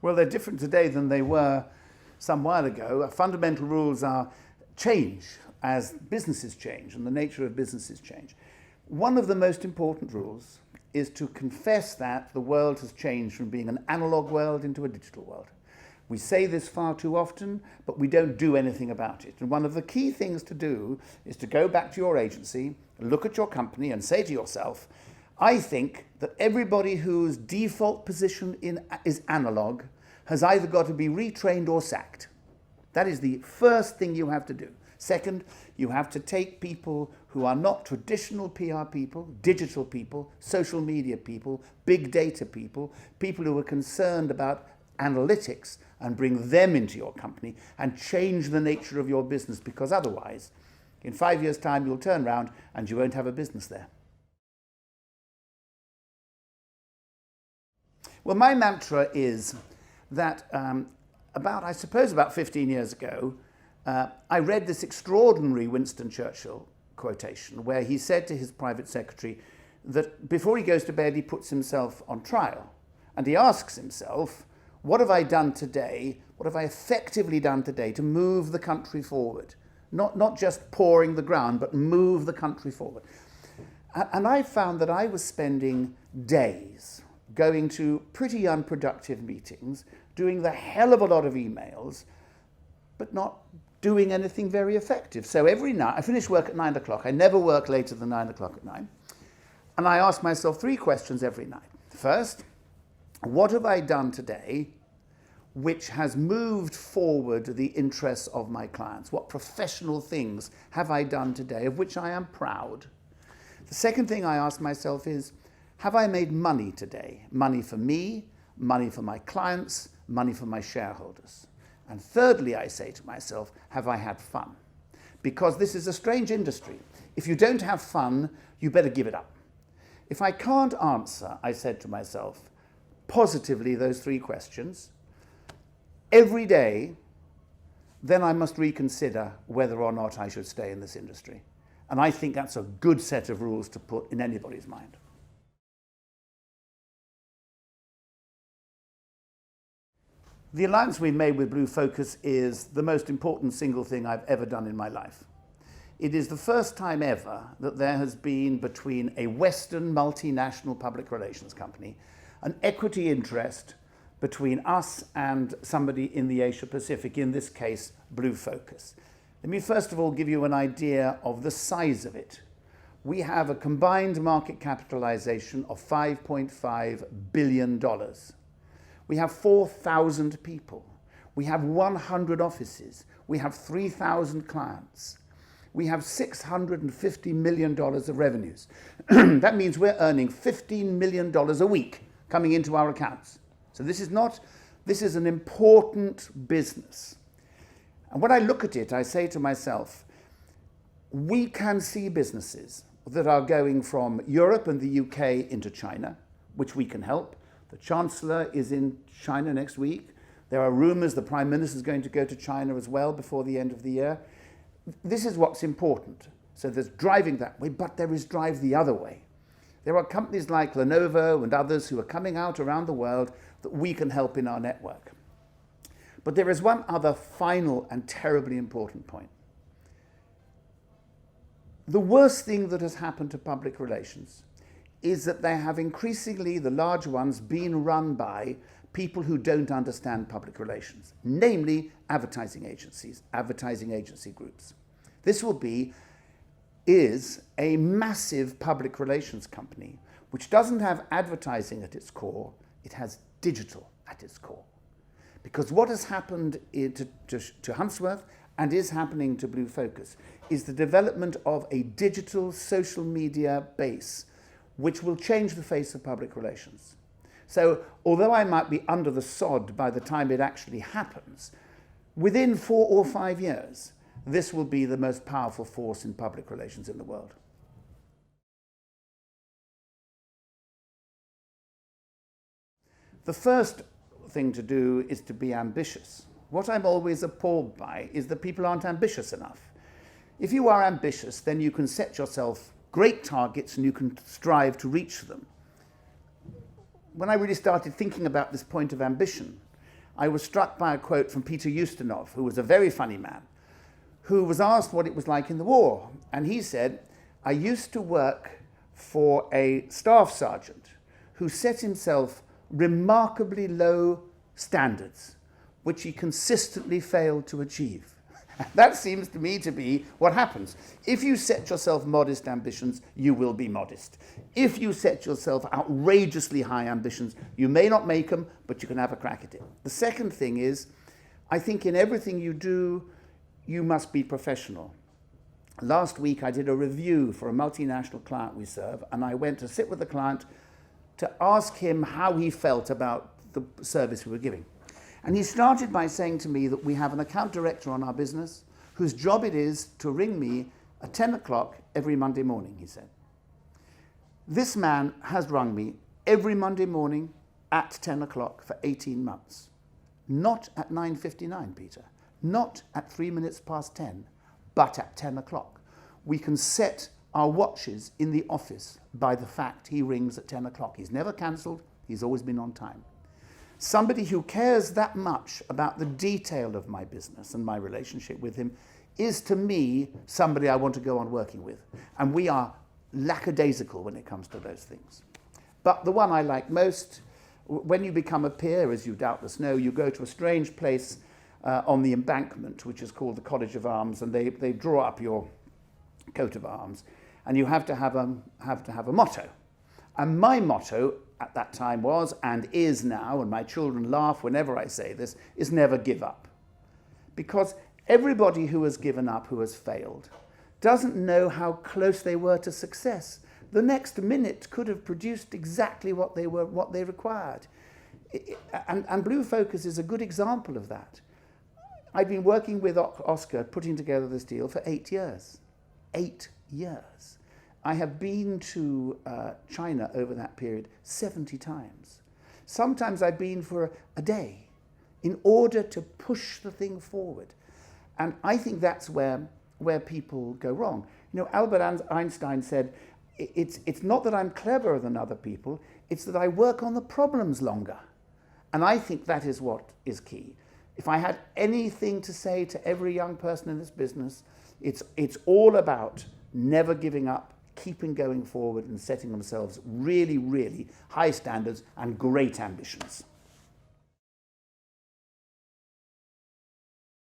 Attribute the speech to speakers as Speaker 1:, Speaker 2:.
Speaker 1: Well, they're different today than they were some while ago. Fundamental rules are change as businesses change and the nature of businesses change. One of the most important rules is to confess that the world has changed from being an analog world into a digital world. We say this far too often, but we don't do anything about it. And one of the key things to do is to go back to your agency, look at your company and say to yourself, I think that everybody whose default position is analog has either got to be retrained or sacked. That is the first thing you have to do. Second, you have to take people who are not traditional PR people, digital people, social media people, big data people, people who are concerned about analytics, and bring them into your company and change the nature of your business, because otherwise, in 5 years' time, you'll turn around and you won't have a business there. Well, my mantra is that about 15 years ago, I read this extraordinary Winston Churchill quotation where he said to his private secretary that before he goes to bed, he puts himself on trial and he asks himself, what have I done today? What have I effectively done today to move the country forward? Not just pouring the ground, but move the country forward. And I found that I was spending days going to pretty unproductive meetings, doing the hell of a lot of emails, but not doing anything very effective. So every night, I finish work at 9 o'clock. I never work later than 9 o'clock at night. And I ask myself 3 questions every night. First, what have I done today which has moved forward the interests of my clients? What professional things have I done today of which I am proud? The second thing I ask myself is, have I made money today? Money for me, money for my clients, money for my shareholders. And thirdly, I say to myself, have I had fun? Because this is a strange industry. If you don't have fun, you better give it up. If I can't answer, I said to myself, positively those 3 questions, every day, then I must reconsider whether or not I should stay in this industry. And I think that's a good set of rules to put in anybody's mind. The alliance we made with Blue Focus is the most important single thing I've ever done in my life. It is the first time ever that there has been between a Western multinational public relations company an equity interest between us and somebody in the Asia Pacific, in this case, Blue Focus. Let me first of all give you an idea of the size of it. We have a combined market capitalization of $5.5 billion. We have 4,000 people. We have 100 offices. We have 3,000 clients. We have $650 million of revenues. That means we're earning $15 million a week coming into our accounts. So this is an important business. And when I look at it, I say to myself, we can see businesses that are going from Europe and the UK into China, which we can help. The Chancellor is in China next week. There are rumors the Prime Minister is going to go to China as well before the end of the year. This is what's important. So there's driving that way, but there is drive the other way. There are companies like Lenovo and others who are coming out around the world that we can help in our network. But there is one other final and terribly important point. The worst thing that has happened to public relations is that they have increasingly, the large ones, been run by people who don't understand public relations, namely advertising agencies, advertising agency groups. This is a massive public relations company which doesn't have advertising at its core, it has digital at its core. Because what has happened to Huntsworth and is happening to Blue Focus is the development of a digital social media base which will change the face of public relations. So although I might be under the sod by the time it actually happens, within 4 or 5 years, this will be the most powerful force in public relations in the world. The first thing to do is to be ambitious. What I'm always appalled by is that people aren't ambitious enough. If you are ambitious, then you can set yourself great targets and you can strive to reach them. When I really started thinking about this point of ambition, I was struck by a quote from Peter Ustinov, who was a very funny man, who was asked what it was like in the war. And he said, I used to work for a staff sergeant who set himself remarkably low standards, which he consistently failed to achieve. That seems to me to be what happens. If you set yourself modest ambitions, you will be modest. If you set yourself outrageously high ambitions, you may not make them, but you can have a crack at it. The second thing is, I think in everything you do, you must be professional. Last week I did a review for a multinational client we serve, and I went to sit with the client to ask him how he felt about the service we were giving. And he started by saying to me that we have an account director on our business whose job it is to ring me at 10 o'clock every Monday morning, he said. This man has rung me every Monday morning at 10 o'clock for 18 months. Not at 9:59, Peter. Not at 3 minutes past 10, but at 10 o'clock. We can set our watches in the office by the fact he rings at 10 o'clock. He's never cancelled, he's always been on time. Somebody who cares that much about the detail of my business and my relationship with him is, to me, somebody I want to go on working with. And we are lackadaisical when it comes to those things. But the one I like most, when you become a peer, as you doubtless know, you go to a strange place on the embankment, which is called the College of Arms, and they draw up your coat of arms, and you have to have a motto. And my motto at that time was, and is now, and my children laugh whenever I say this, is never give up. Because everybody who has given up, who has failed, doesn't know how close they were to success. The next minute could have produced exactly what they required. And Blue Focus is a good example of that. I've been working with Oscar, putting together this deal for 8 years. 8 years. I have been to China over that period 70 times. Sometimes I've been for a day in order to push the thing forward. And I think that's where people go wrong. You know, Albert Einstein said, it's not that I'm cleverer than other people, it's that I work on the problems longer. And I think that is what is key. If I had anything to say to every young person in this business, it's all about never giving up, keeping going forward and setting themselves really, really high standards and great ambitions.